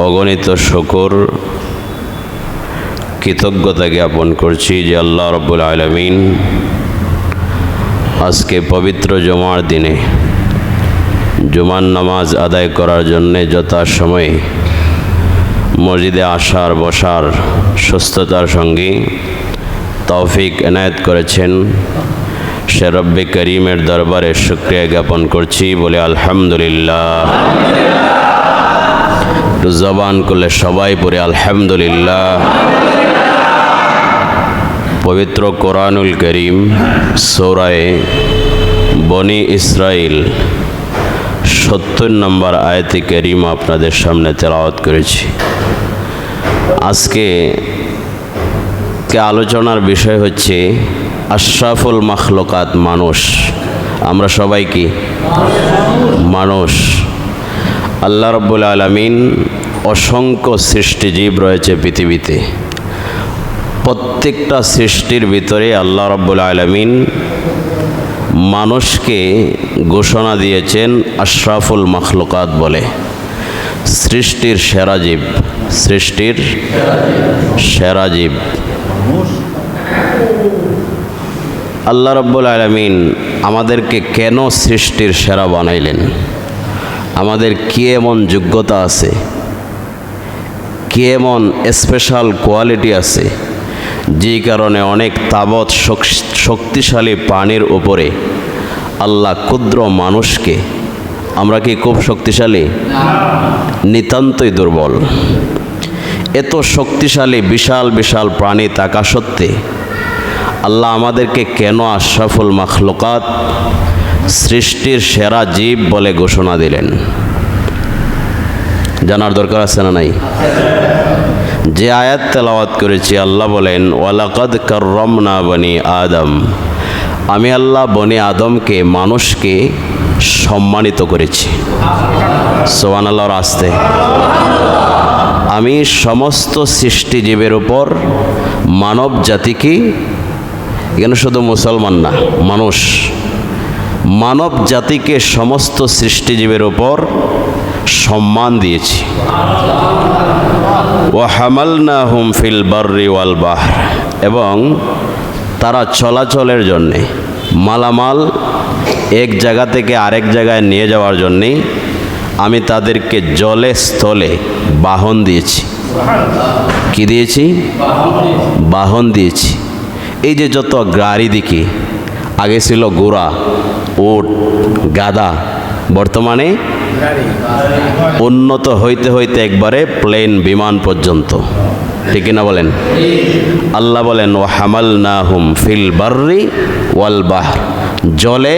অগণিত শুকর কৃতজ্ঞতা জ্ঞাপন করছি যে আল্লাহ রাব্বুল আলামিন আজকে পবিত্র জুমার দিনে জুমার নামাজ আদায় করার জন্যে যথাসময়ে মসজিদে আসার বসার সুস্থতার সঙ্গে তৌফিক এনায়েত করেছেন। সে রব্বে করিমের দরবারে শুকরিয়া জ্ঞাপন করছি বলে আলহামদুলিল্লাহ। জবান করলে সবাই পড়ে আলহামদুলিল্লাহ। পবিত্র কোরআনুল করিম সূরা বনি ইসরাইল 70 নম্বর আয়াতে কারিমা আপনাদের সামনে তেলাওয়াত করেছি। আজকে আলোচনার বিষয় হচ্ছে আশরাফুল মাখলুকাত, মানুষ। আমরা সবাই কি মানুষ? আল্লাহ রাব্বুল আলামিন অসংখ্য সৃষ্টিজীব রয়েছে পৃথিবীতে। প্রত্যেকটা সৃষ্টির ভিতরে আল্লাহ রাব্বুল আলামিন মানুষকে ঘোষণা দিয়েছেন আশরাফুল মাখলুকাত বলে, সৃষ্টির সেরা জীব, সৃষ্টির সেরা জীব। আল্লাহ রাব্বুল আলামিন আমাদেরকে কেন সৃষ্টির সেরা বানাইলেন? আমাদের কি এমন যোগ্যতা আছে, কি এমন স্পেশাল কোয়ালিটি আছে যে কারণে অনেক তাবৎ শক্তিশালী প্রাণীর উপরে আল্লাহ ক্ষুদ্র মানুষকে, আমরা কি খুব শক্তিশালী? নিতান্তই দুর্বল। এত শক্তিশালী বিশাল বিশাল প্রাণী থাকা সত্ত্বে আল্লাহ আমাদেরকে কেন আশরাফুল মাখলুকাত, সৃষ্টির সেরা জীব বলে ঘোষণা দিলেন? জানার দরকার আছে না নাই? যে আয়াত তেলাওয়াত করেছি, আল্লাহ বলেন ওয়ালাকাদ কাররামনা বনি আদম, আমি আল্লাহ বনি আদমকে, মানুষকে সম্মানিত করেছি। সুবহানাল্লাহর আস্তে। আমি সমস্ত সৃষ্টিজীবের উপর মানব জাতিকে, এখানে শুধু মুসলমান না, মানুষ, মানব জাতিকে সমস্ত সৃষ্টিজীবের উপর সম্মান দিয়েছি। ওয়া হামালনাহুম ফিল বাররি ওয়াল বাহর, এবং তারা চলাচলের জন্যে, মালামাল এক জায়গা থেকে আরেক জায়গায় নিয়ে যাওয়ার জন্যে আমি তাদেরকে জলে স্থলে বাহন দিয়েছি। কি দিয়েছি? বাহন দিয়েছি। এই যে যত গাড়ি দেখি, আগে ছিল ঘোড়া, উট, গাধা, বর্তমানে উন্নত হইতে হইতে একবারে প্লেন, বিমান পর্যন্ত। ঠিক না বলেন? আল্লাহ বলেন ওয়া হামালনাহুম ফিল বাররি ওয়াল বাহর, জলে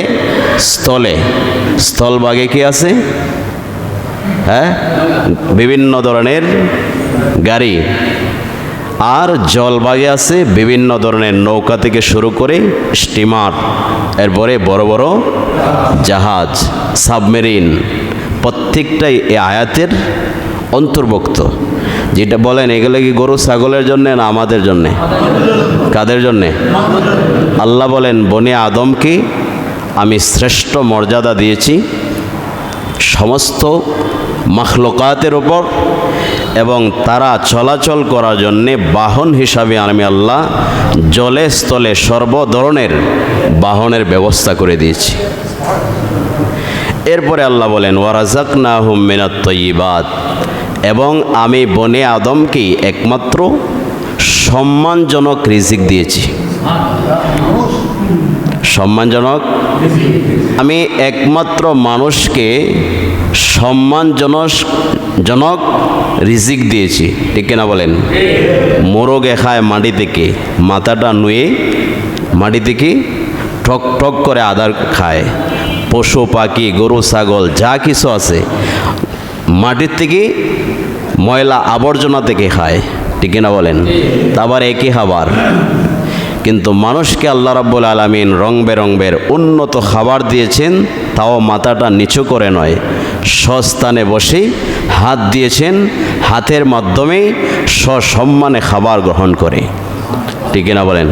স্থলে। স্থলভাগে কি আছে? হ্যাঁ, বিভিন্ন ধরনের গাড়ি। আর জলভাগে আছে বিভিন্ন ধরনের নৌকা থেকে শুরু করে স্টিমার, এরপরে বড় বড় জাহাজ, সাবমেরিন। প্রত্যেকটাই এই আয়াতের অন্তর্ভুক্ত। যেটা বলেন এগুলো কি গরু ছাগলের জন্যে না আমাদের জন্যে? কাদের জন্যে? আল্লাহ বলেন বনি আদমকে আমি শ্রেষ্ঠ মর্যাদা দিয়েছি সমস্ত মাখলুকাতের উপর, এবং তারা চলাচল করার জন্যে বাহন হিসাবে আমি আল্লাহ জলে স্থলে সর্ব ধরনের বাহনের ব্যবস্থা করে দিয়েছি। এরপরে আল্লাহ বলেন ওয়ারাযাকনাহুম মিনাত তাইয়্যিবাত, এবং আমি বনি আদমকে একমাত্র সম্মানজনক রিজিক দিয়েছি। সম্মানজনক, আমি একমাত্র মানুষকে সম্মানজনক রিজিক দিয়েছি। ঠিক কিনা বলেন? মোরগে খায় মাটি থেকে, মাথাটা নুয়ে মাটি থেকে ঠক ঠক করে আদার খায়। পশু পাখি, গরু ছাগল যা কিছু আছে মাটির থেকে, ময়লা আবর্জনা থেকে খায়। ঠিক কিনা বলেন? আবার একই খাবার। কিন্তু মানুষকে আল্লাহ রাব্বুল আলামিন রং বেরঙের উন্নত খাবার দিয়েছেন, তাও মাথাটা নিচু করে নয়, সস্থানে বসে হাত দিয়েছেন, হাতের মাধ্যমে সসম্মানে খাবার গ্রহণ করে। ঠিক না বলেন?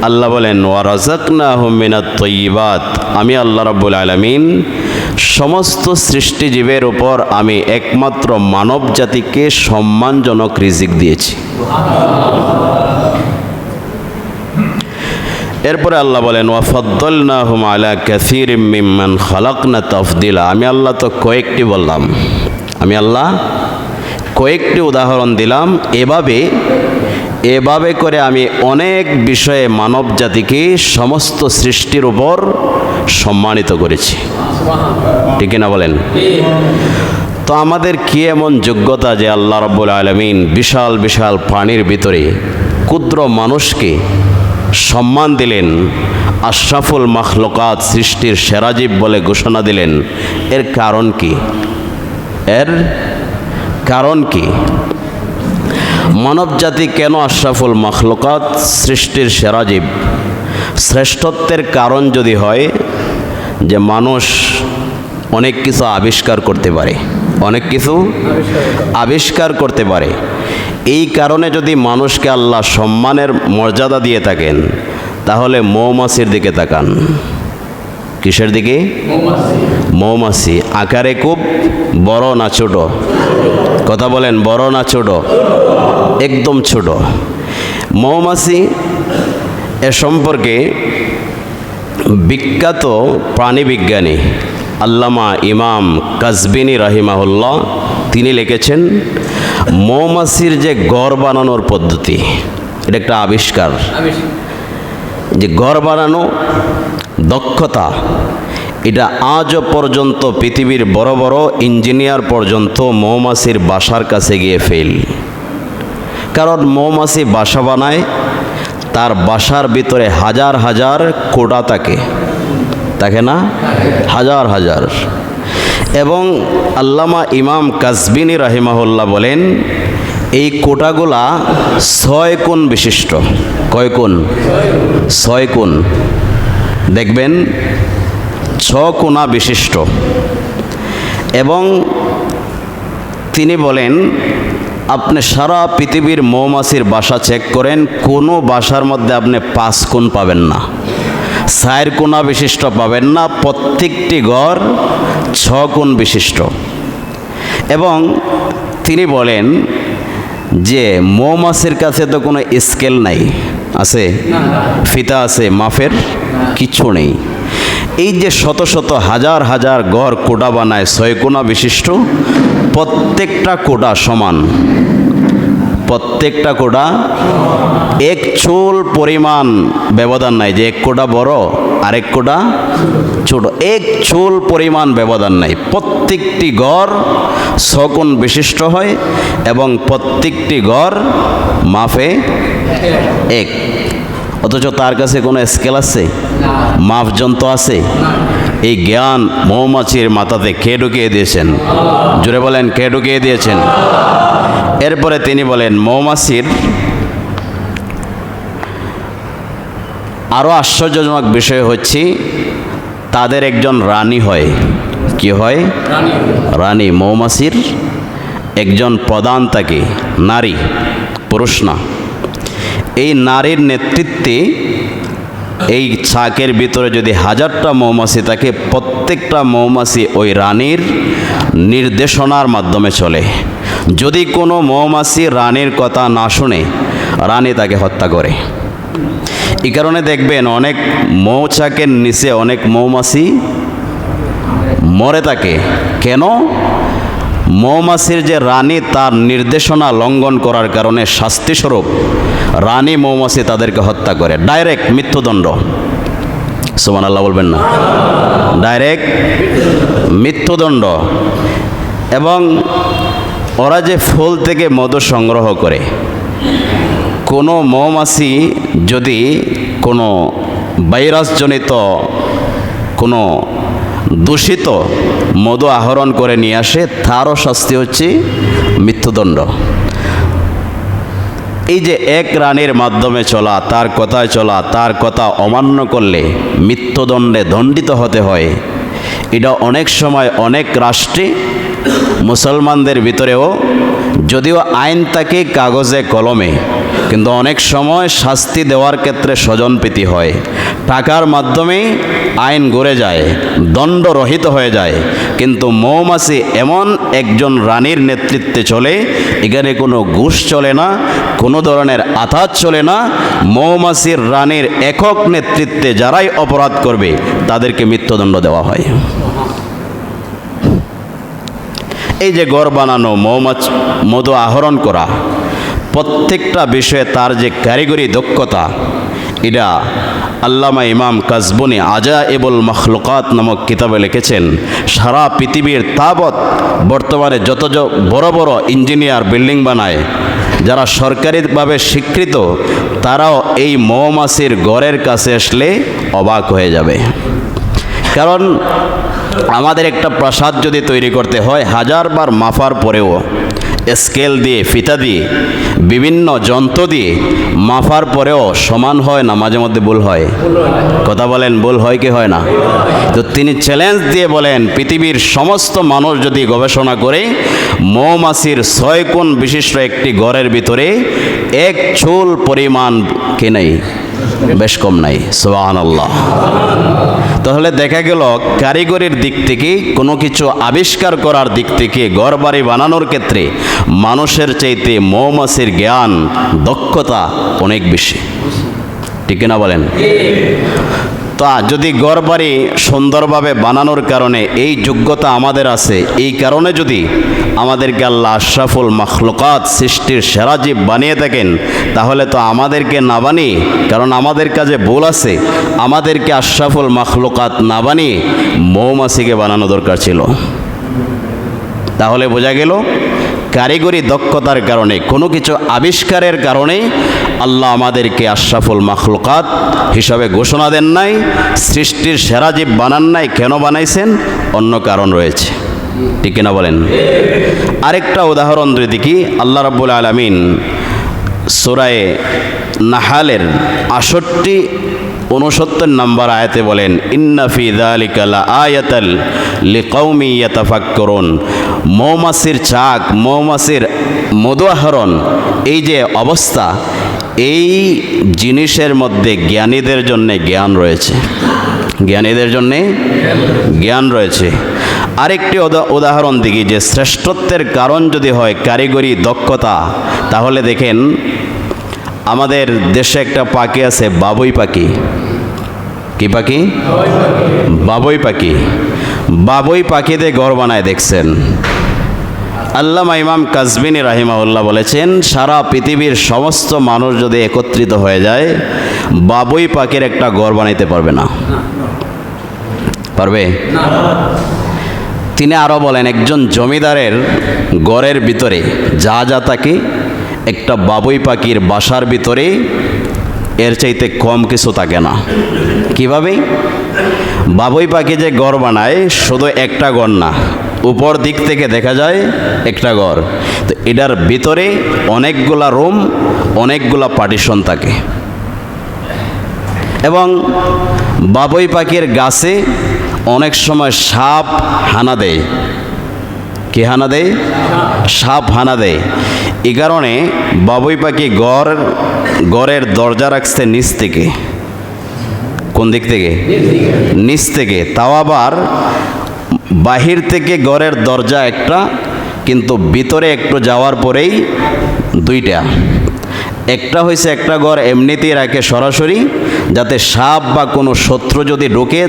আল্লাহ বলেন ওয়ারাযাকনাহুম মিনাত তাইয়্যিবাত, আমি আল্লাহ রাব্বুল আলামিন সমস্ত সৃষ্টিজীবের উপর আমি একমাত্র মানব জাতিকে সম্মানজনক রিজিক দিয়েছি। এরপরে আল্লাহ বলেন ওয়াফাদ্দালনাহুম আলা কাসীরিম মিম্মান খালাকনা তাফদিলা। আমি আল্লাহ তো কয়েকটি বললাম, আমি আল্লাহ কয়েকটি উদাহরণ দিলাম। এভাবে করে আমি অনেক বিষয়ে মানব জাতিকে সমস্ত সৃষ্টির উপর সম্মানিত করেছি। ঠিক না বলেন? তো আমাদের কি এমন যোগ্যতা যে আল্লাহ রাব্বুল আলামিন বিশাল বিশাল প্রাণীর ভিতরে ক্ষুদ্র মানুষকে সম্মান দিলেন, আশরাফুল মাখলুকাত, সৃষ্টির সেরা জীব বলে ঘোষণা দিলেন? এর কারণ কি? এর কারণ কি? মানব জাতি কেন আশরাফুল মাখলুকাত, সৃষ্টির সেরা জীব? শ্রেষ্ঠত্বের কারণ যদি হয় যে মানুষ অনেক কিছু আবিষ্কার করতে পারে, অনেক কিছু আবিষ্কার করতে পারে, এই কারণে যদি মানুষকে আল্লাহ সম্মানের মর্যাদা দিয়ে থাকেন, তাহলে মৌমাছির দিকে তাকান। কিসের দিকে? মৌমাছি। আকারে খুব বড় না ছোট? কথা বলেন, বড় না ছোট? একদম ছোট। মৌমাছি এ সম্পর্কে বিখ্যাত প্রাণীবিজ্ঞানী আল্লামা ইমাম কাজবিনী রাহিমাহুল্লাহ তিনি লিখেছেন, মৌমাছির যে ঘর বানানোর পদ্ধতি, এটা একটা আবিষ্কার। যে ঘর বানানো দক্ষতা, এটা আজও পর্যন্ত পৃথিবীর বড় বড় ইঞ্জিনিয়ার পর্যন্ত মৌমাছির বাসার কাছে গিয়ে ফেল। কারণ মৌমাছি বাসা বানায়, তার বাসার ভিতরে হাজার হাজার কোটা থাকে না? হাজার হাজার। এবং আল্লামা ইমাম কাজবিনী রাহিমাহুল্লাহ বলেন, এই কোটাগুলা 6 কোণ বিশিষ্ট। কয় কোণ? 6 কোণ। দেখবেন 6 কোণা বিশিষ্ট। এবং তিনি বলেন, আপনি সারা পৃথিবীর মৌমাছির বাসা চেক করেন, কোনো বাসার মধ্যে আপনি 5 কোণ পাবেন না, 4 কোণা বিশিষ্ট পাবেন না। প্রত্যেকটি ঘর 6 কোণ বিশিষ্ট। এবং তিনি বলেন যে মৌমাছির কাছে তো কোনো স্কেল নাই, আছে? ফিতা আছে মাপের? কিচ্ছু নেই। এই যে শত শত হাজার হাজার ঘর কোটা বানায় 6 কোণা বিশিষ্ট, প্রত্যেকটা কোটা সমান, প্রত্যেকটা কোটা এক চুল পরিমাণ ব্যবধান নাই যে এক কোটা বড় আরেক কোটা ছোট, এক চুল পরিমাণ ব্যবধান নাই। প্রত্যেকটি ঘর 6 কোণ বিশিষ্ট হয় এবং প্রত্যেকটি ঘর মাপে এক। অথচ তার কাছে কোনো স্কেল আছে? মাপ যন্ত্র আছে? এই জ্ঞান মৌমাছির মাথাতে কে ঢুকিয়ে দিয়েছেন? জোরে বলেন, কে ঢুকিয়ে দিয়েছেন? এরপরে তিনি বলেন, মৌমাছির আরও আশ্চর্যজনক বিষয় হচ্ছে তাদের একজন রানী হয়। কি হয়? রানী। মৌমাছির একজন প্রধান থাকে, নারী, পুরুষ না। এই নারীর নেতৃত্বে এই ছাকের ভিতরে যদি 1000টা মৌমাছি থাকে, প্রত্যেকটা মৌমাছি ওই রানীর নির্দেশনার মাধ্যমে চলে। যদি কোনো মৌমাছি রানীর কথা না শুনে, রানী তাকে হত্যা করে। এই কারণে দেখবেন অনেক মৌচাকের নিচে অনেক মৌমাছি মরে থাকে। কেন? মৌমাছির যে রানী, তার নির্দেশনা লঙ্ঘন করার কারণে শাস্তিস্বরূপ রানী মৌমাছি তাদেরকে হত্যা করে। ডাইরেক্ট মৃত্যুদণ্ড। সুবহানাল্লাহ বলবেন না? ডাইরেক্ট মৃত্যুদণ্ড। এবং ওরা যে ফুল থেকে মধু সংগ্রহ করে, কোনো মৌমাছি যদি কোনো ভাইরাসজনিত কোনো দূষিত মধু আহরণ করে নিয়ে আসে, তারও শাস্তি হচ্ছে মৃত্যুদণ্ড। এই যে এক রানীর মাধ্যমে চলা, তার কথায় চলা, তার কথা অমান্য করলে মৃত্যুদণ্ডে দণ্ডিত হতে হয়, এটা অনেক সময় অনেক রাষ্ট্রে মুসলমানদের ভিতরেও যদিও আইন থাকে কাগজে কলমে, কিন্তু অনেক সময় শাস্তি দেওয়ার ক্ষেত্রে স্বজনপ্রীতি হয়। টাকার মাধ্যমে আইন গড়ে যায়, দণ্ডরহিত হয়ে যায়। কিন্তু মৌমাছি এমন একজন রানীর নেতৃত্বে চলে, এখানে কোনো ঘুষ চলে না, কোনো ধরনের আঘাত চলে না। মৌমাছির রানীর একক নেতৃত্বে যারাই অপরাধ করবে তাদেরকে মৃত্যুদণ্ড দেওয়া হয়। এই যে ঘর বানানো, মৌমাছি মধু আহরণ করা, প্রত্যেকটা বিষয়ে তার যে কারিগরি দক্ষতা, এটা আল্লামা ইমাম কাজবুনি আজাইবুল মখলুকাত নামক কিতাবে লিখেছেন। সারা পৃথিবীর তাবৎ বর্তমানে যত বড় বড় ইঞ্জিনিয়ার বিল্ডিং বানায়, যারা সরকারিভাবে স্বীকৃত, তারাও এই মৌমাছির ঘরের কাছে আসলে অবাক হয়ে যাবে। কারণ আমাদের একটা প্রাসাদ যদি তৈরি করতে হয়, হাজারবার মাপার পরেও স্কেল দিয়ে, ফিতা দিয়ে, বিভিন্ন যন্ত্র দিয়ে মাপার পরেও সমান হয় না, মাঝে মধ্যে ভুল হয়। কথা বলেন, ভুল হয় কি হয় না? তো তিনি চ্যালেঞ্জ দিয়ে বলেন, পৃথিবীর সমস্ত মানুষ যদি গবেষণা করে মৌমাছির 6 গুণ বিশিষ্ট একটি ঘরের ভিতরে এক চুল পরিমাণ কি নেই, বেশ কম নাই। সুবহানাল্লাহ। তাহলে দেখা গেল কারিগরির দিক থেকে, কোনো কিছু আবিষ্কার করার দিক থেকে, ঘর বাড়ি বানানোর ক্ষেত্রে মানুষের চাইতে মৌমাছির জ্ঞান, দক্ষতা অনেক বেশি। ঠিক না বলেন? তা যদি ঘর বাড়ি সুন্দরভাবে বানানোর কারণে এই যোগ্যতা আমাদের আছে, এই কারণে যদি আমাদেরকে আল্লাহ আশরাফুল মখলুকাত, সৃষ্টির সেরা জীব বানিয়ে থাকেন, তাহলে তো আমাদেরকে না বানিয়ে, কারণ আমাদের কাজে ভুল আছে, আমাদেরকে আশরাফুল মখলুকাত না বানিয়ে মৌমাছিকে বানানো দরকার ছিল। তাহলে বোঝা গেল কারিগরি দক্ষতার কারণে, কোনো কিছু আবিষ্কারের কারণে আল্লাহ আমাদেরকে আশরাফুল মখলুকাত হিসাবে ঘোষণা দেন নাই, সৃষ্টির সেরা জীব বানান নাই। কেন বানাইছেন? অন্য কারণ রয়েছে। ঠিক না বলেন? আরেকটা উদাহরণ যদি কি, আল্লাহ রাব্বুল আলামিন সূরা নাহালের 68-69 নম্বর আয়াতে বলেন, ইন্না ফি যালিকা লাআয়াতাল লিকাউমি ইয়াতাফাক্কারুন। মৌমাছির চাক, মৌমাছির মধু আহরণ, এই যে অবস্থা, এই জিনিসের মধ্যে জ্ঞানীদের জন্য জ্ঞান রয়েছে, জ্ঞানীদের জন্যে জ্ঞান রয়েছে। আরেকটি উদাহরণ দেখি, যে শ্রেষ্ঠত্বের কারণ যদি হয় কারিগরি দক্ষতা, তাহলে দেখেন আমাদের দেশে একটা পাখি আছে, বাবুই পাখি। কি পাখি? বাবুই পাখি। বাবুই পাখিতে ঘর বানায় দেখছেন। আল্লামা ইমাম কাজবিনী রাহিমাহুল্লাহ বলেছেন, সারা পৃথিবীর সমস্ত মানুষ যদি একত্রিত হয়ে যায়, বাবুই পাখির একটা ঘর বানাইতে পারবে না। পারবে? তিনি আরও বলেন, একজন জমিদারের ঘরের ভিতরে যা যা থাকে, একটা বাবুই পাখির বাসার ভিতরে এর চাইতে কম কিছু থাকে না। কিভাবে? বাবুই পাখি যে ঘর বানায়, শুধু একটা ঘর না, উপর দিক থেকে দেখা যায় একটা ঘর, তো এটার ভিতরে অনেকগুলা রুম, অনেকগুলা পার্টিশন থাকে। এবং বাবুই পাখির গাছে অনেক সময় সাপ হানা দেয়। কি হানা দেয়? সাপ হানা দেয়। এই কারণে বাবুই পাখি ঘরের দরজা রাখছে নিচ থেকে। কোন দিক থেকে? নিচ থেকে। তাও আবার বাহির থেকে ঘরের দরজা একটা, কিন্তু ভিতরে একটু যাওয়ার পরেই দুইটা। একটা হয়েছে, একটা ঘর এমনিতেই রাখে সরাসরি, যাতে সাপ বা কোনো শত্রু যদি ঢোকে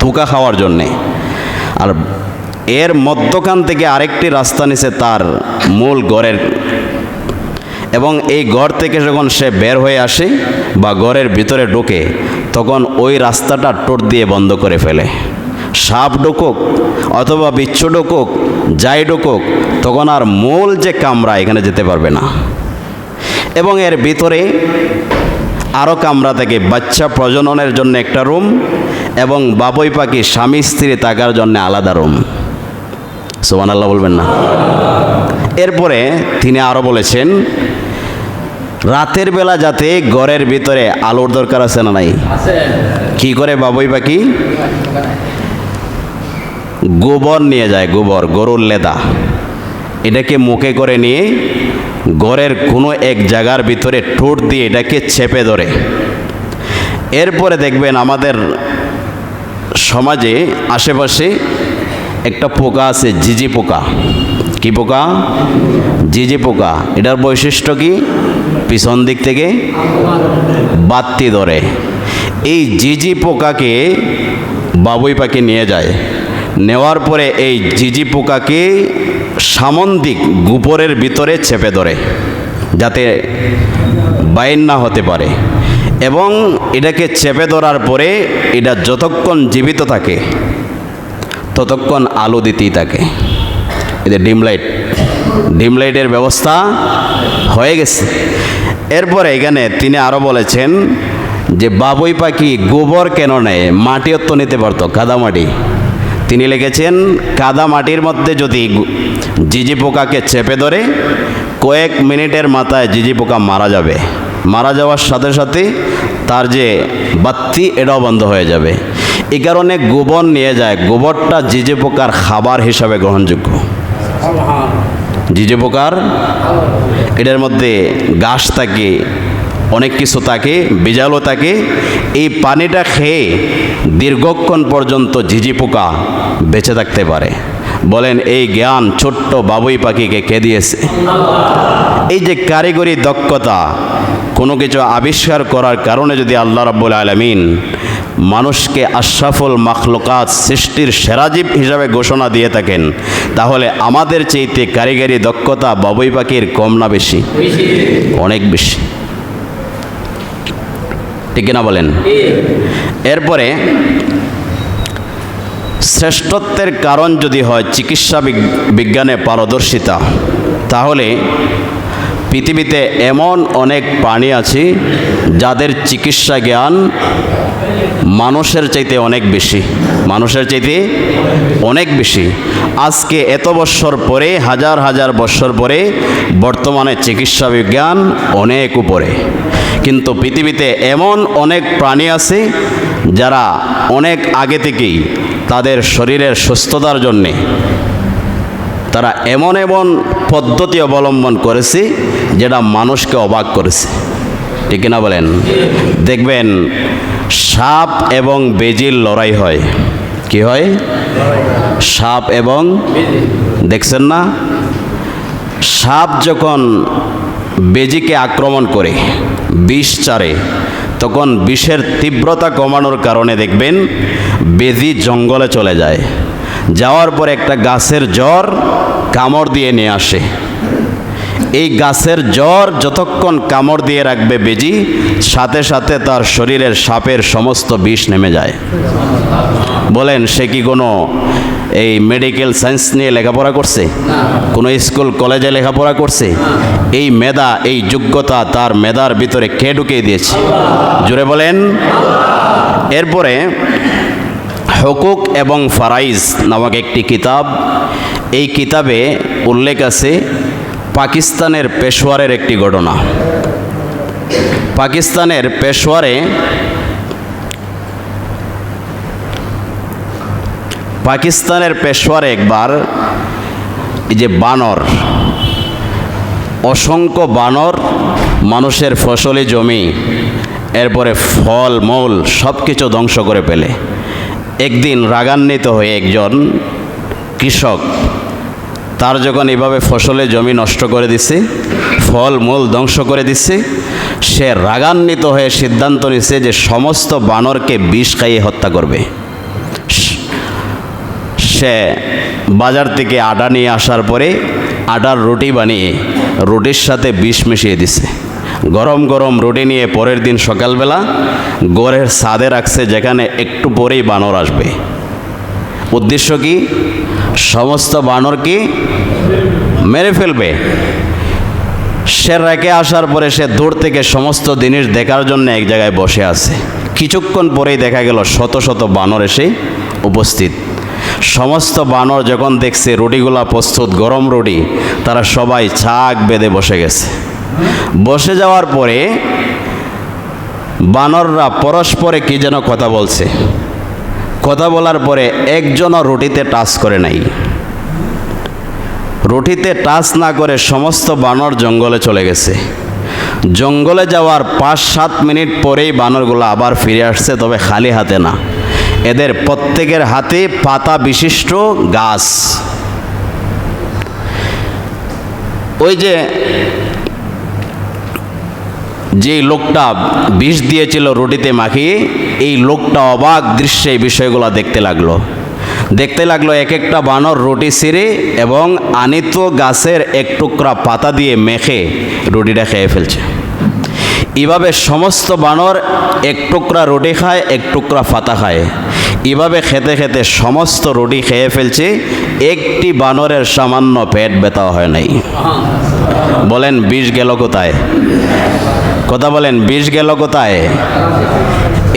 ধোঁকা খাওয়ার জন্যে। আর এর মধ্যখান থেকে আরেকটি রাস্তা নিছে তার মূল ঘরের, এবং এই ঘর থেকে যখন সে বের হয়ে আসে বা ঘরের ভিতরে ঢোকে, তখন ওই রাস্তাটা টোট দিয়ে বন্ধ করে ফেলে। সাপ ঢুকুক অথবা বিচ্ছু ঢুকুক, যাই ঢুকুক, তখন আর মূল যে কামরা, এখানে যেতে পারবে না। এবং এর ভিতরে আরও কামরা থাকে, বাচ্চা প্রজননের জন্য একটা রুম, এবং বাবুই পাখি স্বামী স্ত্রী থাকার জন্য আলাদা রুম। সুবহানাল্লাহ বলবেন না? এরপরে তিনি আরও বলেছেন, রাতের বেলা যাতে ঘরের ভিতরে আলোর দরকার আছে না নাই? কি করে বাবুই পাখি? গোবর নিয়ে যায়, গোবর, গরুর লেদা। এটাকে মুখে করে নিয়ে ঘরের কোনো এক জায়গার ভিতরে ঠোঁট দিয়ে এটাকে চেপে ধরে। এরপরে দেখবেন আমাদের সমাজে আশেপাশে একটা পোকা আছে, জিজি পোকা। কি পোকা? জিজি পোকা। এটার বৈশিষ্ট্য কি? পিছন দিক থেকে বাত্তি ধরে। এই জিজি পোকাকে বাবুই পাখি নিয়ে যায়। নেওয়ার পরে এই জিজি পোকাকে সামন্দিক গোপরের ভিতরে চেপে ধরে যাতে বাইর না হতে পারে, এবং এটাকে চেপে ধরার পরে এটা যতক্ষণ জীবিত থাকে ততক্ষণ আলো দিতেই থাকে। এদের ডিম লাইটের ব্যবস্থা হয়ে গেছে। এরপরে এখানে তিনি আরও বলেছেন যে বাবুই পাখি গোবর কেন নেয়? মাটিও তো নিতে পারতো, কাদা মাটি। তিনি লিখেছেন কাদা মাটির মধ্যে যদি জিজি পোকাকে চেপে ধরে কয়েক মিনিটের মাথায় জিজি পোকা মারা যাবে। মারা যাওয়ার সাথে সাথে তার যে বাত্তি এটাও বন্ধ হয়ে যাবে। এই কারণে গোবর নিয়ে যায়। গোবরটা জিজি পোকার খাবার হিসাবে গ্রহণযোগ্য। জিজি পোকার এটার মধ্যে ঘাস থাকে, অনেক কিছু থাকে, বীজাণু থাকে। এই পানিটা খেয়ে দীর্ঘক্ষণ পর্যন্ত জিজি পোকা বেঁচে থাকতে পারে। বলেন এই জ্ঞান ছোট্ট বাবুই পাখিকে কে দিয়েছে? এই যে কারিগরি দক্ষতা, কোনো কিছু আবিষ্কার করার কারণে যদি আল্লাহ রাব্বুল আলামিন মানুষকে আশরাফুল মাখলুকাত, সৃষ্টির সেরা জীব হিসাবে ঘোষণা দিয়ে থাকেন, তাহলে আমাদের চাইতে কারিগরি দক্ষতা বাবুই পাখির কম না বেশি? অনেক বেশি। ঠিক না বলেন? এরপরে শ্রেষ্ঠত্বের কারণ যদি হয় চিকিৎসা বিজ্ঞানে পারদর্শিতা, তাহলে পৃথিবীতে এমন অনেক প্রাণী আছে যাদের চিকিৎসা জ্ঞান মানুষের চাইতে অনেক বেশি, মানুষের চাইতে অনেক বেশি। আজকে এত বছর পরে, হাজার হাজার বছর পরে বর্তমানে চিকিৎসা বিজ্ঞান অনেক উপরে। কিন্তু পৃথিবীতে এমন অনেক প্রাণী আছে যারা অনেক আগে থেকেই তাদের শরীরের সুস্থতার জন্যে তারা এমন এমন পদ্ধতি অবলম্বন করেছে যেটা মানুষকে অবাক করেছে। ঠিক না বলেন? দেখবেন সাপ এবং বেজির লড়াই হয়। কি হয়? সাপ এবং, দেখছেন না? সাপ যখন বেজিকে আক্রমণ করে, বিষ চারে, তখন বিষের তীব্রতা কমানোর কারণে দেখবেন বেজি জঙ্গলে চলে যায়। যাওয়ার পর একটা গাছের জড় কামড় দিয়ে নিয়ে আসে। এই গাছের জড় যতক্ষণ কামড় দিয়ে রাখবে বেজি, সাথে সাথে তার শরীরের সাপের সমস্ত বিষ নেমে যায়। বলেন সে কি কোনো এই মেডিকেল সায়েন্স নিয়ে লেখাপড়া করছে? কোনো স্কুল কলেজে লেখাপড়া করছে? এই মেধা, এই যোগ্যতা তার মেধার ভিতরে কে ঢুকিয়ে দিয়েছে? জোরে বলেন। এরপরে হুকুক এবং ফারাইজ নামক একটি কিতাব। এই কিতাবে উল্লেখ আছে পাকিস্তানের পেশোয়ারের একটি ঘটনা। পাকিস্তানের পেশোয়ারে একবার এই যে বানর, অসংখ্য বানর মানুষের ফসলি জমি, এরপরে ফল মূল সব কিছু ধ্বংস করে ফেলে। একদিন রাগান্বিত হয়ে একজন কৃষক, তার যখন এভাবে ফসলে জমি নষ্ট করে দিচ্ছে, ফল মূল ধ্বংস করে দিচ্ছে, সে রাগান্বিত হয়ে সিদ্ধান্ত নিচ্ছে যে সমস্ত বানরকে বিষ খাইয়ে হত্যা করবে। সে বাজার থেকে আটা নিয়ে আসার পরে আটার রুটি বানিয়ে রুটির সাথে বিষ মিশিয়ে দিছে। গরম গরম রুটি নিয়ে পরের দিন সকালবেলা ঘরের ছাদে রাখছে, যেখানে একটু পরেই বানর আসবে। উদ্দেশ্য কি? সমস্ত বানরকে মেরে ফেলবে। সে রেখে আসার পরে সে দূর থেকে সমস্ত জিনিস দেখার জন্য এক জায়গায় বসে আছে। কিছুক্ষণ পরেই দেখা গেল শত শত বানর এসে উপস্থিত। সমস্ত বানর যখন দেখছে রুটিগুলা প্রস্তুত, গরম রুটি, তারা সবাই ছাক বেঁধে বসে গেছে। বসে যাওয়ার পরে বানররা পরস্পরে কি যেন কথা বলছে। কথা বলার পরে একজনও রুটিতে টাচ করে নাই। রুটিতে টাচ না করে সমস্ত বানর জঙ্গলে চলে গেছে। জঙ্গলে যাওয়ার 5-7 মিনিট পরেই বানরগুলো আবার ফিরে আসছে, তবে খালি হাতে না। এদের প্রত্যেকের হাতে পাতা বিশিষ্ট গাছ। ওই যে লোকটা বিষ দিয়েছিল রুটিতে মাখিয়ে, এই লোকটা অবাক দৃশ্যে এই বিষয়গুলো দেখতে লাগলো। এক একটা বানর রুটি ছিঁড়ে এবং আনিত গাছের এক টুকরা পাতা দিয়ে মেখে রুটিটা খেয়ে ফেলছে। এভাবে সমস্ত বানর এক টুকরা রুটি খায়, এক টুকরা পাতা খায়। এভাবে খেতে খেতে সমস্ত রুটি খেয়ে ফেলছে, একটি বানরের সামান্য পেট ব্যথা হয় নাই। বলেন বিষ গেল কোথায়? কথা বলেন বিষ গেল কোথায়?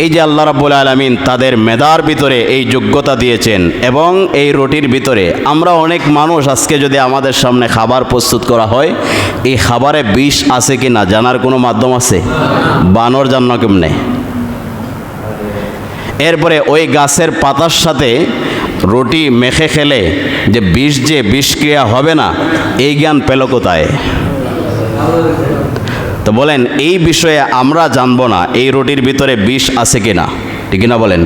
এই যে আল্লাহ রাব্বুল আলামিন তাদের মেধার ভিতরে এই যোগ্যতা দিয়েছেন, এবং এই রুটির ভিতরে আমরা অনেক মানুষ আজকে যদি আমাদের সামনে খাবার প্রস্তুত করা হয়, এই খাবারে বিষ আছে কি না জানার কোনো মাধ্যম আছে? বানর জানো কেমনে? এরপরে ওই গাছের পাতার সাথে রুটি মেখে খেলে যে বিষক্রিয়া হবে না, এই জ্ঞান পেল কোথায়? তো বলেন এই বিষয়ে আমরা জানবো না এই রুটির ভিতরে বিষ আছে কিনা, ঠিক না বলেন?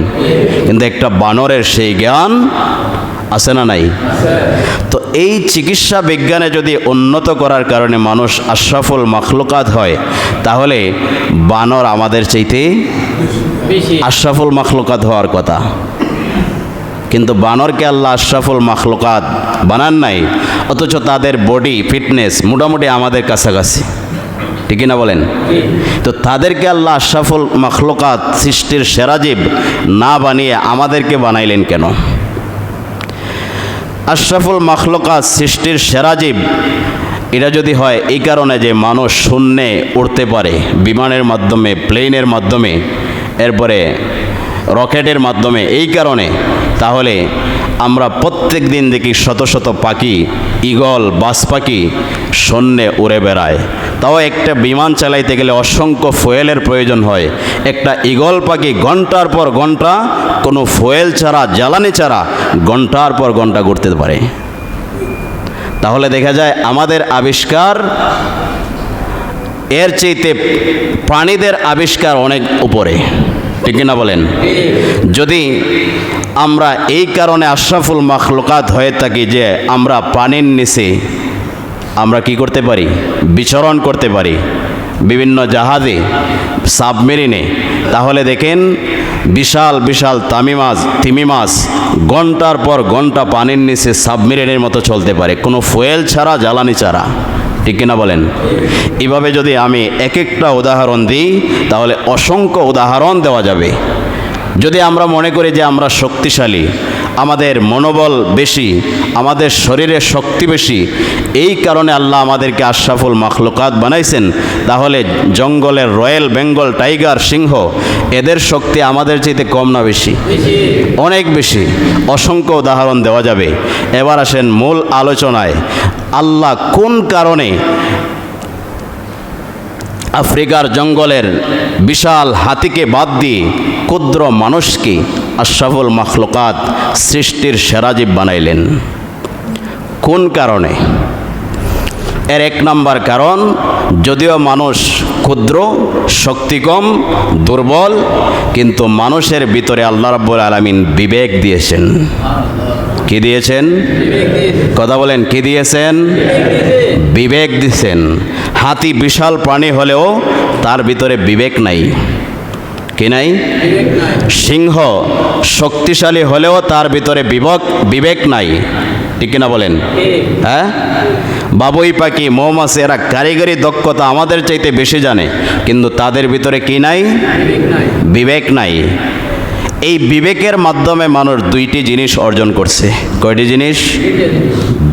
কিন্তু একটা বানরের সেই জ্ঞান আছে না নাই? তো এই চিকিৎসা বিজ্ঞানে যদি উন্নত করার কারণে মানুষ আশরাফুল মাখলুকাত হয়, তাহলে বানর আমাদের চাইতে আশরাফুল মাখলুকাত হওয়ার কথা। কিন্তু বানরকে আল্লাহ আশরাফুল মাখলুকাত বানান নাই, অথচ তাদের বডি ফিটনেস মোটামুটি আমাদের কাছাকাছি, ঠিক না বলেন? তো তাদেরকে আল্লাহ আশরাফুল মাখলুকাত সৃষ্টির সেরা জীব না বানিয়ে আমাদেরকে বানাইলেন কেন? আশরাফুল মাখলুকাত সৃষ্টির সেরা জীব এটা যদি হয় এই কারণে যে মানুষ শূন্যে উড়তে পারে, বিমানের মাধ্যমে, প্লেনের মাধ্যমে, এরপরে রকেটের মাধ্যমে, এই কারণে, তাহলে আমরা প্রত্যেক দিন দেখি শত শত পাখি, ঈগল, বাজ পাখি শূন্যে উড়ে বেড়ায়। তাও একটা বিমান চালাইতে গেলে অসংখ্য ফুয়েলের প্রয়োজন হয়। একটা ঈগল পাখি ঘন্টার পর ঘন্টা কোনো ফুয়েল ছাড়া, জ্বালানি ছাড়া ঘন্টার পর ঘন্টা ঘুরতে পারে। তাহলে দেখা যায় আমাদের আবিষ্কার এর চাইতে প্রাণীদের আবিষ্কার অনেক উপরে, ঠিক না বলেন? যদি আমরা এই কারণে আশরাফুল মাখলুকাত হয়ে থাকি যে আমরা প্রাণীর নিচে আমরা কি করতে পারি? বিচরণ করতে পারি বিভিন্ন জাহাজে, সাবমেরিনে। তাহলে দেখেন বিশাল বিশাল তিমি মাছ ঘন্টার পর ঘন্টা পানির নিচে সাবমেরিনের মতো চলতে পারে, কোনো ফুয়েল ছাড়া, জ্বালানি ছাড়া, ঠিক কিনা বলেন? এভাবে যদি আমি এক একটা উদাহরণ দিই তাহলে অসংখ্য উদাহরণ দেওয়া যাবে। যদি আমরা মনে করি যে আমরা শক্তিশালী, আমাদের মনোবল বেশি, আমাদের শরীরে শক্তি বেশি, এই কারণে আল্লাহ আমাদেরকে আশরাফুল মাখলুকাত বানাইছেন, তাহলে জঙ্গলের রয়্যাল বেঙ্গল টাইগার, সিংহ, এদের শক্তি আমাদের চাইতে কম না বেশি? অনেক বেশি। অসংখ্য উদাহরণ দেওয়া যাবে। এবার আসেন মূল আলোচনায়। আল্লাহ কোন কারণে আফ্রিকার জঙ্গলের বিশাল হাতিকে বাদ দিয়ে ক্ষুদ্র মানুষকে আশরাফুল মাখলুকাত সৃষ্টির সেরা জীব বানাইলেন? কোন কারণে? এর এক নম্বর কারণ, যদিও মানুষ ক্ষুদ্র, শক্তি কম, দুর্বল, কিন্তু মানুষের ভিতরে আল্লাহ রাব্বুল আলামিন বিবেক দিয়েছেন। কি দিয়েছেন? কথা বলেন, কি দিয়েছেন? বিবেক দিয়েছেন। হাতি বিশাল প্রাণী হলেও তার ভিতরে বিবেক নাই। কি নাই? সিংহ শক্তিশালী হলেও তার ভিতরে বিবেক নাই, ঠিক কিনা বলেন? হ্যাঁ, বাবুই পাখি, মৌমাছি, এরা কারিগরি দক্ষতা আমাদের চাইতে বেশি জানে, কিন্তু তাদের ভিতরে কি নাই? বিবেক নাই। এই বিবেকের মাধ্যমে মানুষ দুইটি জিনিস অর্জন করছে। কয়টি জিনিস?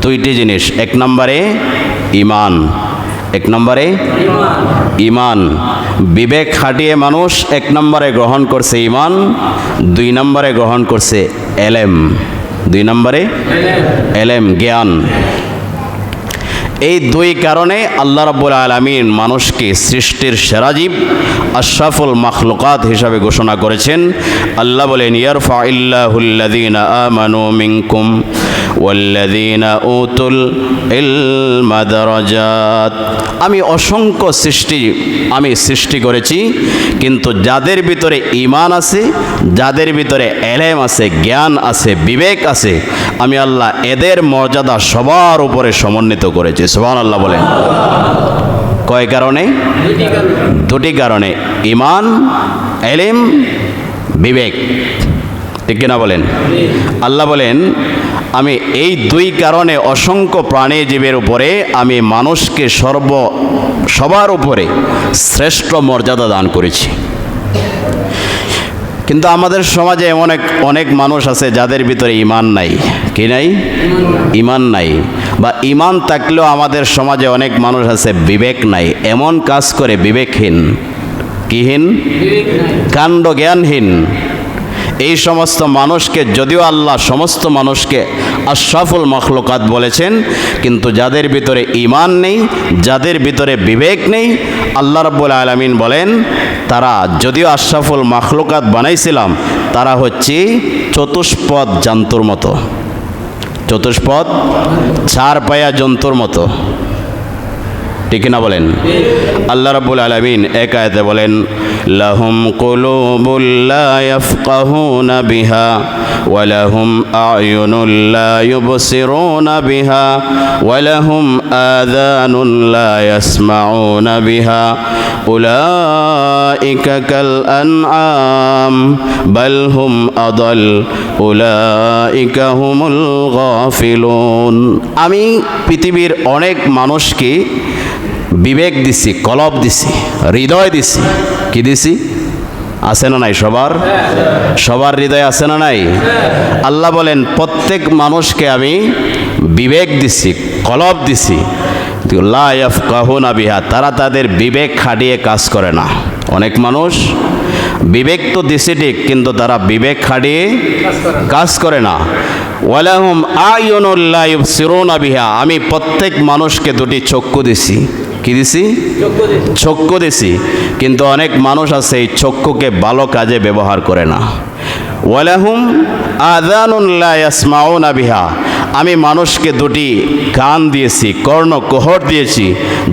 দুইটি জিনিস। এক নম্বরে ঈমান। এক নম্বরে ঈমান। বিবেক খাটিয়ে মানুষ এক নম্বরে গ্রহণ করছে ঈমান, দুই নম্বরে গ্রহণ করছে এলেম। দুই নম্বরে এলেম, জ্ঞান। এই দুই কারণে আল্লাহ রাব্বুল আলামিন মানুষকে সৃষ্টির সেরা জীব, আশরাফুল মাখলুকাত হিসাবে ঘোষণা করেছেন। আল্লাহ বলেন, ইয়ারফাইল্লাহুল্লাযীনা আমানু মিনকুম ওয়াল্লাযীনা উতুল ইলমা দারাজাত। আমি অসংখ্য আমি সৃষ্টি করেছি, কিন্তু যাদের ভিতরে ঈমান আছে, যাদের ভিতরে এলেম আছে, জ্ঞান আছে, বিবেক আছে, আমি আল্লাহ এদের মর্যাদা সবার উপরে সমন্বিত করেছি। সুবহানাল্লাহ বলেন। কয় কারণে? দুটি কারণে, ঈমান, এলেম, বিবেক। ঠিক কিনা বলেন? আল্লাহ বলেন আমি এই দুই কারণে অসংখ্য প্রাণী জীবের উপরে আমি মানুষকে সবার উপরে শ্রেষ্ঠ মর্যাদা দান করেছি। কিন্তু আমাদের সমাজে এমন অনেক মানুষ আছে যাদের ভিতরে ঈমান নাই। কি নাই? ঈমান নাই। বা ঈমান থাকলেও আমাদের সমাজে অনেক মানুষ আছে বিবেক নাই, এমন কাজ করে বিবেকহীন। কিহীন? কাণ্ড জ্ঞানহীন। এই সমস্ত মানুষকে যদিও আল্লাহ সমস্ত মানুষকে আশরাফুল মাখলুকাত বলেছেন, কিন্তু যাদের ভিতরে ঈমান নেই, যাদের ভিতরে বিবেক নেই, আল্লাহ রাব্বুল আলামিন বলেন তারা যদিও আশরাফুল মাখলুকাত বানাইছিলাম, তারা হচ্ছে চতুষ্পদ জন্তুর মতো, চতুষ্পদ চার পায়া জন্তুর মতো। ঠিক না বলেন? আল্লাহ রাব্বুল আলামিন এক আয়াতে বলেন লাহুম কুলুবুল লা ইয়াফকাহুনা বিহা ওয়া লাহুম আ'য়ুনুল লা ইউবসিরুনা বিহা ওয়া লাহুম আযানুন লা ইয়াসমাউনা বিহা উলাইকা কাল আনআম বাল হুম আদাল উলাইকা হুমুল গাফিলুন। আমি পৃথিবীর অনেক মানুষকে বিবেক দিছি, কলব দিছি, হৃদয় দিছি। কি দিছি? আছে না নাই? সবার হৃদয় আছে না নাই? আল্লাহ বলেন প্রত্যেক মানুষকে আমি বিবেক দিছি, কলব দিছি, লা ইয়াফকাহুনা বিহা, তারা তাদের বিবেক খাটিয়ে কাজ করে না। অনেক মানুষ বিবেক তো দিছে ঠিক, কিন্তু তারা বিবেক খাটিয়ে কাজ করে না। ওয়ালাহুম আ'য়ুনুল লা ইউবসিরুনা বিহা, আমি প্রত্যেক মানুষকে দুটি চক্ষু দিছি। কি দিছি? চক্ষু দিছি, কিন্তু অনেক মানুষ আছে এই চক্ষুকে ভালো কাজে ব্যবহার করে না। ওয়ালাহুম আযানুন লা ইয়াসমাউনা বিহা, আমি মানুষকে দুটি কান দিয়েছি, কর্ণকুহর দিয়েছি,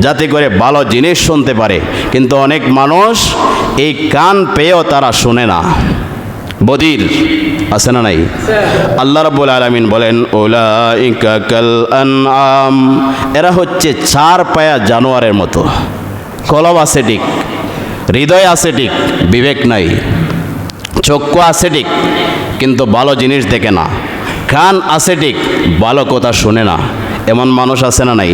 যাতে করে ভালো জিনিস শুনতে পারে, কিন্তু অনেক মানুষ এই কান পেয়েও তারা শুনে না। বদির আছে না নাই? আল্লাহ রাব্বুল আলামিন বলেন উলাইকা কাল আনআম, এরা হচ্ছে চার পায়া জানোয়ারের মতো। কলব আছে ঠিক, হৃদয় আছে ঠিক, বিবেক নাই। চক্ষু আছে ঠিক, কিন্তু ভালো জিনিস দেখে না। কান আছে ঠিক, ভালো কথা শুনে না। এমন মানুষ আছে না নাই?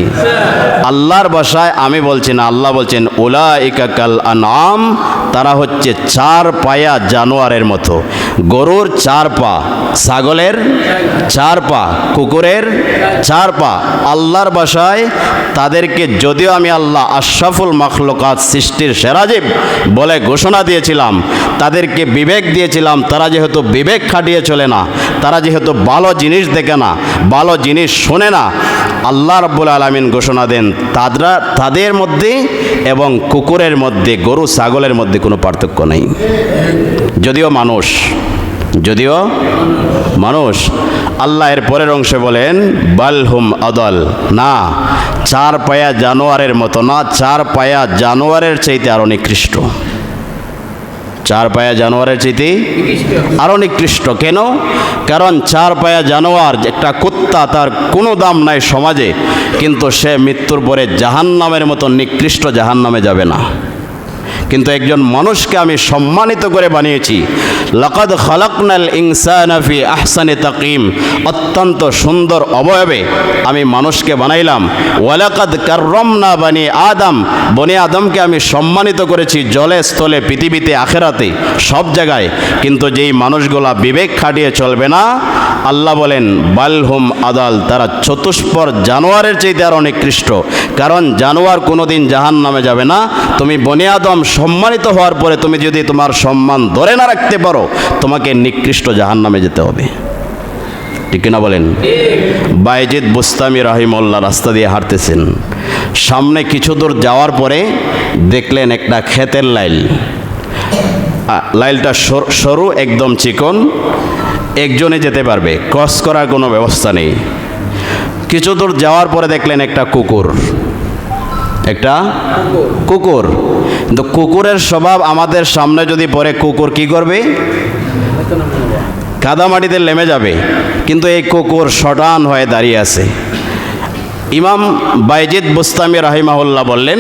আল্লাহর ভাষায় আমি বলছি না, আল্লাহ বলছেন উলাইকা কাল আনআম, তারা হচ্ছে চার পায়া জানোয়ারের মতো। গরুর চার পা, ছাগলের চার পা, কুকুরের চার পা। আল্লাহর ভাষায় তাদেরকে যদিও আমি আল্লাহ আশরাফুল মাখলুকাত, সৃষ্টির সেরা জীব বলে ঘোষণা দিয়েছিলাম, তাদেরকে বিবেক দিয়েছিলাম, তারা যেহেতু বিবেক খাটিয়ে চলে না, তারা যেহেতু ভালো জিনিস দেখে না, ভালো জিনিস শোনে না, আল্লাহ রাব্বুল আলামিন ঘোষণা দেন তাদের মধ্যে এবং কুকুরের মধ্যে, গরু ছাগলের মধ্যে কোনো পার্থক্য নেই। যদিও মানুষ আল্লাহ এর পরের অংশে বলেন বাল হুম আদাল, না, চার পায়া জানোয়ারের মতো না, চার পায়া জানোয়ারের চাইতে আরো নিকৃষ্ট। চার পায়া জানোয়ারের চাইতে আরো নিকৃষ্ট। কেন? কারণ চার পায়া জানোয়ার, একটা কুত্তা, তার কোনো দাম নাই সমাজে, কিন্তু সে মৃত্যুর পরে জাহান্নামের মতো নিকৃষ্ট জাহান্নামে যাবে না। কিন্তু একজন মানুষকে আমি সম্মানিত করে বানিয়েছি। লাকাদ খালাকনাল ইনসানা ফি আহসানি তাকীম, অত্যন্ত সুন্দর অবয়বে আমি মানুষকে বানাইলাম। ওয়ালাকাদ কাররামনা বানি আদম, বনি আদমকে আমি সম্মানিত করেছি জলে, স্থলে, পৃথিবীতে, আখিরাতে, সব জায়গায়। কিন্তু যেই মানুষগুলা বিবেক খাটিয়ে চলবে না, আল্লাহ বলেন বালহুম আদাল, তারা চতুষ্পদ জানোয়ারের চাইতে আরো নিকৃষ্ট। কারণ জানোয়ার কোনোদিন জাহান্নামে যাবে না। তুমি বনি আদম সম্মানিত হওয়ার পরে তুমি যদি তোমার সম্মান ধরে না রাখতে পারো, তোমাকে নিকৃষ্ট জাহান্নামে যেতে হবে। ঠিক না বলেন? বাইজিদ বুস্তামি রাহিমাহুল্লাহ রাস্তা দিয়ে হাঁটতেছেন, সামনে কিছু দূর যাওয়ার পরে দেখলেন একটা ক্ষেতের লাইল, লাইলটা সরু, একদম চিকন, একজনে যেতে পারবে, ক্রস করার কোনো ব্যবস্থা নেই। কিছু দূর যাওয়ার পরে দেখলেন একটা কুকুর, কিন্তু কুকুরের স্বভাব আমাদের সামনে যদি পড়ে কুকুর কি করবে? কাদামাটিতে নেমে যাবে। কিন্তু এই কুকুর শটান হয়ে দাঁড়িয়ে আছে। ইমাম বাইজিদ বুস্তামি রাহিমাহুল্লাহ বললেন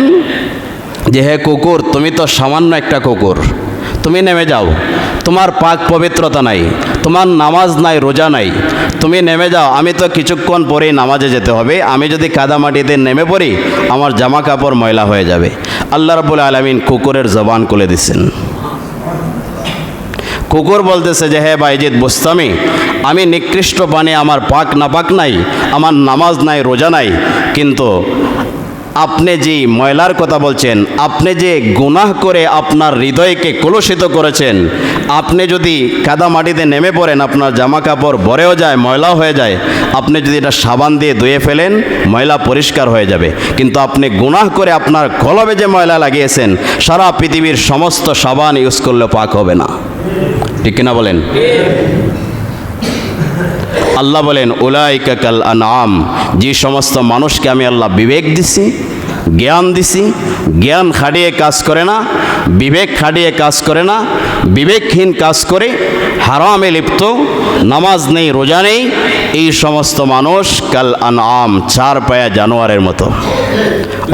যে হে কুকুর, তুমি তো সামান্য একটা কুকুর, তুমি নেমে যাও, তোমার পাক পবিত্রতা নাই, তোমার নামাজ নাই, রোজা নাই, তুমি নেমে যাও। আমি তো কিছুক্ষণ পরেই নামাজে যেতে হবে, আমি যদি কাদামাটিতে নেমে পড়ি আমার জামা কাপড় ময়লা হয়ে যাবে। আল্লাহ রাব্বুল আলামিন কুকুরের জবান খুলে দিচ্ছেন। কুকুর বলতেছে যে হে বাইজিদ বুস্তামি, আমি নিকৃষ্ট পানি, আমার পাক নাপাক নাই, আমার নামাজ নাই, রোজা নাই, কিন্তু আপনি যে ময়লার কথা বলছেন, আপনি যে গুনাহ করে আপনার হৃদয়কে কলুষিত করেছেন, আপনি যদি কাদামাটিতে নেমে পড়েন আপনার জামা কাপড় ভরেও যায়, ময়লাও হয়ে যায়, আপনি যদি এটা সাবান দিয়ে ধুয়ে ফেলেন ময়লা পরিষ্কার হয়ে যাবে। কিন্তু আপনি গুনাহ করে আপনার কলবে যে ময়লা লাগিয়েছেন, সারা পৃথিবীর সমস্ত সাবান ইউজ করলে পাক হবে না। ঠিক কিনা বলেন? আল্লাহ বলেন উলাইকা কাল আনআম, যে সমস্ত মানুষকে আমি আল্লাহ বিবেক দিছি, জ্ঞান দিছি, জ্ঞান খাটিয়ে কাজ করে না, বিবেক খাটিয়ে কাজ করে না, বিবেকহীন কাজ করে, হারামে লিপ্ত, নামাজ নেই, রোজা নেই, এই সমস্ত মানুষ কাল আনআম, চার পায়া জানোয়ারের মতো।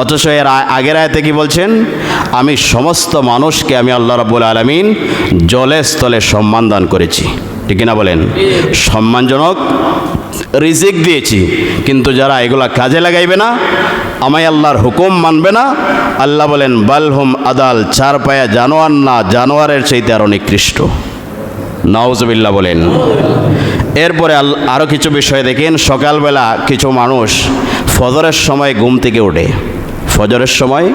অথচ এর আগের আয়াতে কি বলছেন? আমি সমস্ত মানুষকে আমি আল্লাহ রাব্বুল আলামিন জলে স্থলে সম্মান দান করেছি। ঠিক কিনা বলেন? সম্মানজনক রিজিক দিয়েছি। কিন্তু যারা এগুলা কাজে লাগাইবে না, আমায় আল্লাহর হুকুম মানবে না, আল্লাহ বলেন বালহুম আদাল, চার পায়া জানোয়ার না, জানোয়ারের চাইতে আরও নিকৃষ্ট। নাউজুবিল্লাহ বলেন। এরপরে আরও কিছু বিষয় দেখেন। সকালবেলা কিছু মানুষ ফজরের সময় ঘুম থেকে ওঠে, ফজরের সময়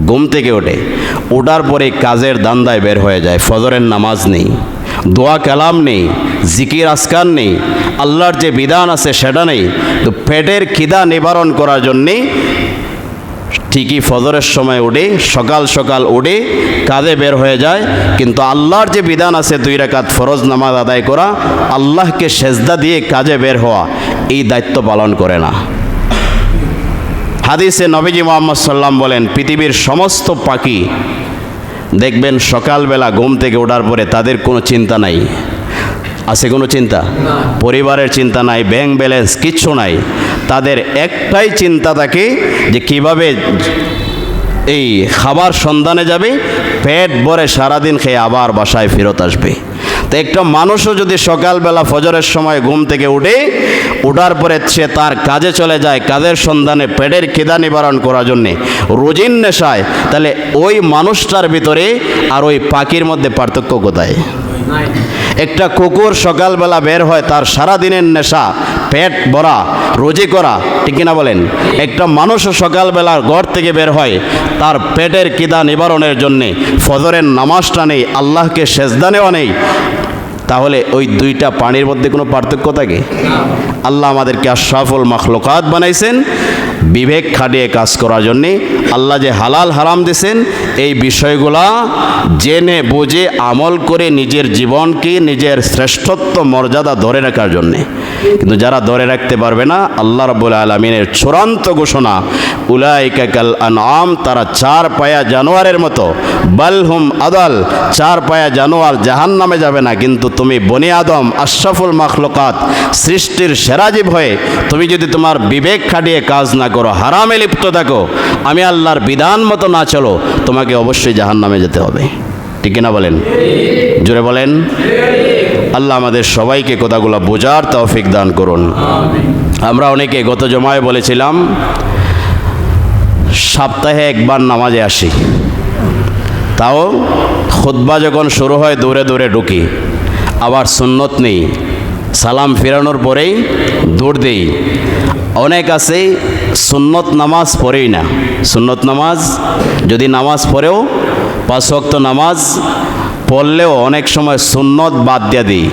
ঘুম থেকে ওঠে, ওঠার পরে কাজের দান্দায় বের হয়ে যায়। ফজরের নামাজ নেই, দোয়া কালাম নেই, জিকির আসকার নেই, আল্লাহর যে বিধান আছে সেটা নেই। তো পেটের খিদা নিবারণ করার জন্যে ঠিকই ফজরের সময় উঠে, সকাল সকাল উঠে কাজে বের হয়ে যায়, কিন্তু আল্লাহর যে বিধান আছে 2 রাকাত ফরজ নামাজ আদায় করা, আল্লাহকে সেজদা দিয়ে কাজে বের হওয়া, এই দায়িত্ব পালন করে না। হাদিসে নবীজি মুহাম্মদ সাল্লাম বলেন পৃথিবীর সমস্ত পাখি দেখবেন সকালবেলা ঘুম থেকে ওঠার পরে তাদের কোনো চিন্তা নাই। আছে কোনো চিন্তা? পরিবারের চিন্তা নাই, ব্যাংক ব্যালেন্স কিচ্ছু নাই। তাদের একটাই চিন্তা থাকে যে কিভাবে এই খাবার সন্ধানে যাবে, পেট ভরে সারাদিন খেয়ে আবার বাসায় ফেরত আসবে। তো একটা মানুষও যদি সকালবেলা ফজরের সময় ঘুম থেকে উঠে, ওঠার পরে সে তার কাজে চলে যায়, কাজের সন্ধানে, পেটের খিদা নিবারণ করার জন্যে, রোজিন নেশায়, তাহলে ওই মানুষটার ভিতরে আর ওই পাখির মধ্যে পার্থক্য কোথায়? একটা কুকুর সকালবেলা বের হয়, তার সারা দিনের নেশা পেট ভরা, রোজি করা। ঠিক কিনা বলেন? একটা মানুষও সকালবেলা ঘর থেকে বের হয়, তার পেটের খিদা নিবারণের জন্যে ফজরের নামাজটা নেই, আল্লাহকে সেজদা নেওয়া নেই। তাহলে ওই দুইটা পানির মধ্যে কোনো পার্থক্য থাকে? আল্লাহ আমাদেরকে আশরাফুল মাখলুকাত বানাইছেন বিবেক খাটিয়ে কাজ করার জন্যে। আল্লাহ যে হালাল হারাম দিয়েছেন, এই বিষয়গুলা জেনে বুঝে আমল করে নিজের জীবনকে, নিজের শ্রেষ্ঠত্ব মর্যাদা ধরে রাখার জন্যে। কিন্তু যারা ধরে রাখতে পারবে না, আল্লাহ রাব্বুল আলামিনের চূড়ান্ত ঘোষণা উলাইকা কাল আনআম, তারা চার পায়া জানোয়ারের মতো। বালহুম আদাল, চার পায়া জানোয়ার জাহান্নামে যাবে না, কিন্তু তুমি বনি আদম আশরাফুল মাখলুকাত, সৃষ্টির সেরা জীব হয়ে তুমি যদি তোমার বিবেক খাটিয়ে কাজ না করো, হারামে লিপ্ত থাকো, আমি আল্লাহর বিধান মতো না চলো, তোমাকে অবশ্যই জাহান্নামে যেতে হবে। ঠিক কিনা বলেন? জোরে বলেন। আল্লাহ আমাদের সবাইকে কথাগুলো বোঝার তৌফিক দান করুন। আমরা অনেকে গত জমায় বলেছিলাম সপ্তাহে একবার নামাজে আসি, তাও খুতবা যখন শুরু হয় দৌড়ে দৌড়ে ঢুকি, আবার সুন্নত নেই, সালাম ফেরানোর পরেই দৌড় দেই। অনেক আছে সুন্নত নামাজ পড়েই না। সুন্নত নামাজ যদি নামাজ পড়েও, 5 ওয়াক্ত নামাজ পড়লেও অনেক সময় সুন্নত বাদ দিয়ে দিই,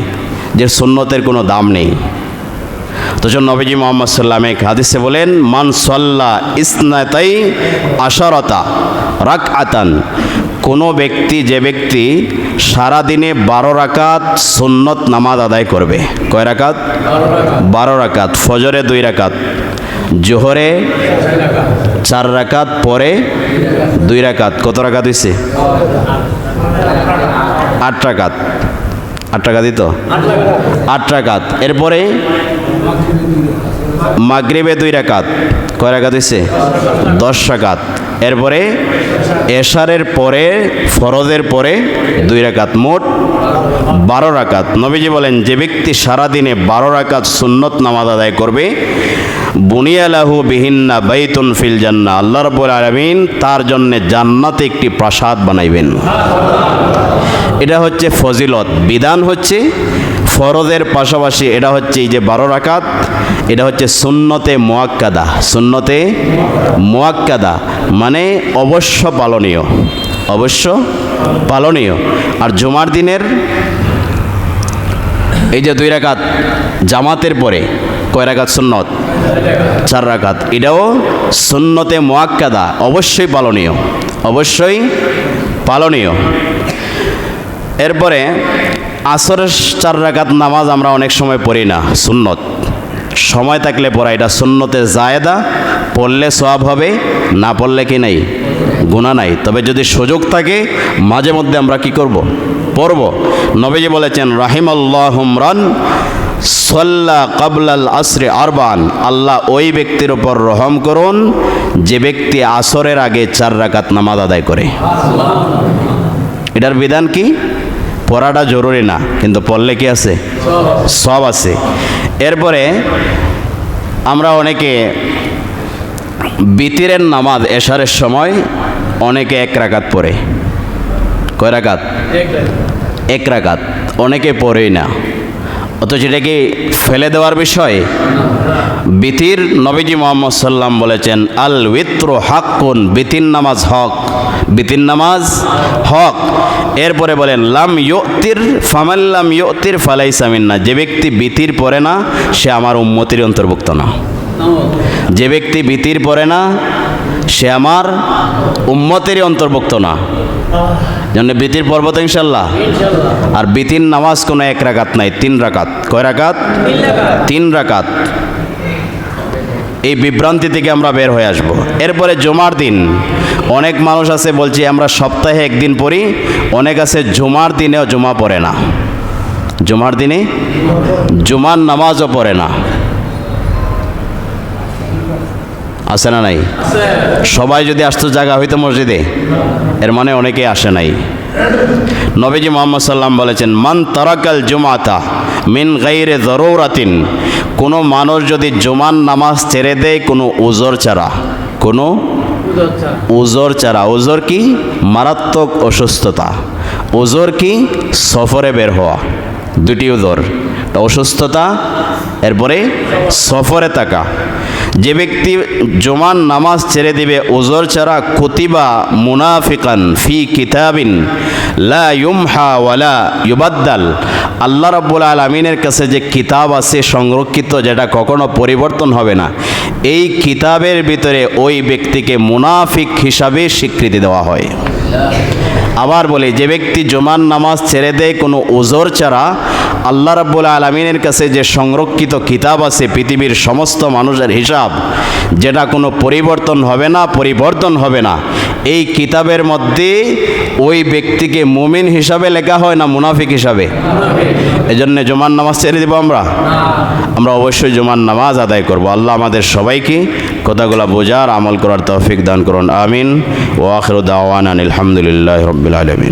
যে সুন্নতের কোনো দাম নেই। তো নবীজি মুহাম্মদ সাল্লাল্লাহু আলাইহি হাদিসে বলেন মান সাল্লা ইসনাতাই আশারাতা রাকআতান কোনো ব্যক্তি, যে ব্যক্তি সারাদিনে 12 রাকাত সুন্নত নামাজ আদায় করবে। কয় রাকাত? 12 রাকাত। ফজরে 2 রাকাত, জোহরে 4 রাকাত, পরে 2 রাকাত। কত রাকাত হয়েছে? 8 রাকাত। 8 রাকাতই তো? 8 রাকাত। এরপরে মাগরিবে 2 রাকাত। কয় রাকাত হয়েছে? 10 রাকাত। এরপরে এশারের পরে, ফরজের পরে 2 রাকাত, মোট 12 রাকাত। নবীজি বলেন, যে ব্যক্তি সারাদিনে 12 রাকাত সুন্নত নামাজ আদায় করবে, বুনিয়া লাহু বিহিন্না বাইতুন ফিল জান্নাহ, আল্লাহ রাব্বুল আলামিন তার জন্য জান্নাতে একটি প্রাসাদ বানাইবেন। এটা হচ্ছে ফজিলত। বিধান হচ্ছে ফরজের পাশাপাশি এটা হচ্ছে এই যে 12 রাকাত, এটা হচ্ছে সুন্নতে মুআক্কাদা। সুন্নতে মুআক্কাদা মানে অবশ্য পালনীয়, অবশ্য পালনীয়। আর জুমার দিনের এই যে 2 রাকাত জামাতের পরে, কয় রাকাত সুন্নত? 4 রাকাত। এটাও সুন্নতে মুআক্কাদা, অবশ্যই পালনীয়, অবশ্যই পালনীয়। এরপরে আসরের 4 রাকাত নামাজ আমরা অনেক সময় পড়ি না, সুন্নত। সময় থাকলে পড়া, এটা সুন্নতে জায়েদা, পড়লে সওয়াব হবে, না পড়লে কি নাই, গুনাহ নাই। তবে যদি সুযোগ থাকে মাঝে মধ্যে আমরা কি করব? পড়ব। নবীজি বলেছেন, রাহিমাল্লাহু ইমরান সাল্লা ক্বাবলাল আসরি আরবান, আল্লাহ ওই ব্যক্তির উপর রহম করুন যে ব্যক্তি আসরের আগে 4 রাকাত নামাজ আদায় করে। এটার বিধান কি? পড়াটা জরুরি না, কিন্তু পড়লে কি আছে? সওয়াব আছে। এরপরে আমরা অনেকে বিতিরের নামাজ এশারের সময় অনেকে 1 রাকাত পড়ে। কয় রাকাত? 1 রাকাত। অনেকে পড়েই না, অথচ এটা কি ফেলে দেওয়ার বিষয়? বিতির, নবীজি মুহাম্মদ সাল্লাম বলেছেন, আল উইত্রু হাক্কুন, বিতির নামাজ হক, বিতির নামাজ হক। এরপরে বলেন, লাম ইউতির ফামাল্লাম ইউতির ফালাইসা মিন্না, যে ব্যক্তি বিতির পড়ে না সে আমার উম্মতির অন্তর্ভুক্ত না। যে ব্যক্তি বিতির পড়ে না সে আমার উম্মতেরই অন্তর্ভুক্ত না। জন্য বিতির পর্ব তো ইনশাল্লাহ। আর বিতির নামাজ কোনো 1 রাকাত নাই, 3 রাকাত। কয় রাকাত? 3 রাকাত। এই বিভ্রান্তি থেকে আমরা বের হয়ে আসব। এরপরে জুমার দিন অনেক মানুষ আছে বলছি আমরা সপ্তাহে 1 দিন পড়ি, অনেক আছে জুমার দিনেও জুমা পড়ে না, জুমার দিনে জুমার নামাজও পড়ে না। আছে না নাই? সবাই যদি আসতো জায়গা হইতো মসজিদে, এর মানে অনেকে আসে নাই। নবীজি মুহাম্মদ সাল্লাম বলেছেন, মান তারাকাল জুমাতা মিন গায়রি যরুরাতিন, কোনো মানুষ যদি জুমার নামাজ ছেড়ে দেয় কোনো উজর ছাড়া, কোনো উজর ছাড়া। উজর কি? মারাত্মক অসুস্থতা। উজর কি? সফরে বের হওয়া। 2টি উজর, অসুস্থতা, এরপরে সফরে থাকা। যে ব্যক্তি জুমার নামাজ ছেড়ে দিবে উজর ছাড়া, কুতিবা মুনাফিকান ফি কিতাবিন লা ইউমহা ওয়ালা ইউবাদ্দাল, আল্লাহ রাব্বুল আলামিনের কাছে যে কিতাব আছে সংরক্ষিত, যেটা কখনো পরিবর্তন হবে না, এই কিতাবের ভিতরে ওই ব্যক্তিকে মুনাফিক হিসাবে স্বীকৃতি দেওয়া হয়। আবার বলি, যে ব্যক্তি জুমার নামাজ ছেড়ে দেয় কোনো উজর ছাড়া, আল্লাহ রাব্বুল আলামিনের কাছে যে সংরক্ষিত কিতাব আছে পৃথিবীর সমস্ত মানুষের হিসাব, যেটা কোনো পরিবর্তন হবে না, পরিবর্তন হবে না, এই কিতাবের মধ্যে ওই ব্যক্তিকে মুমিন হিসাবে লেখা হয় না মুনাফিক হিসাবে? এজন্য জুমার নামাজ ছেড়ে দেব আমরা অবশ্যই জুমার নামাজ আদায় করব। আল্লাহ আমাদের সবাইকে কথাগুলো বোঝার, আমল করার তৌফিক দান করুন। আমিন। ওয়া আখিরু দাওয়ানা আলহামদুলিল্লাহি রাব্বিল আলামিন।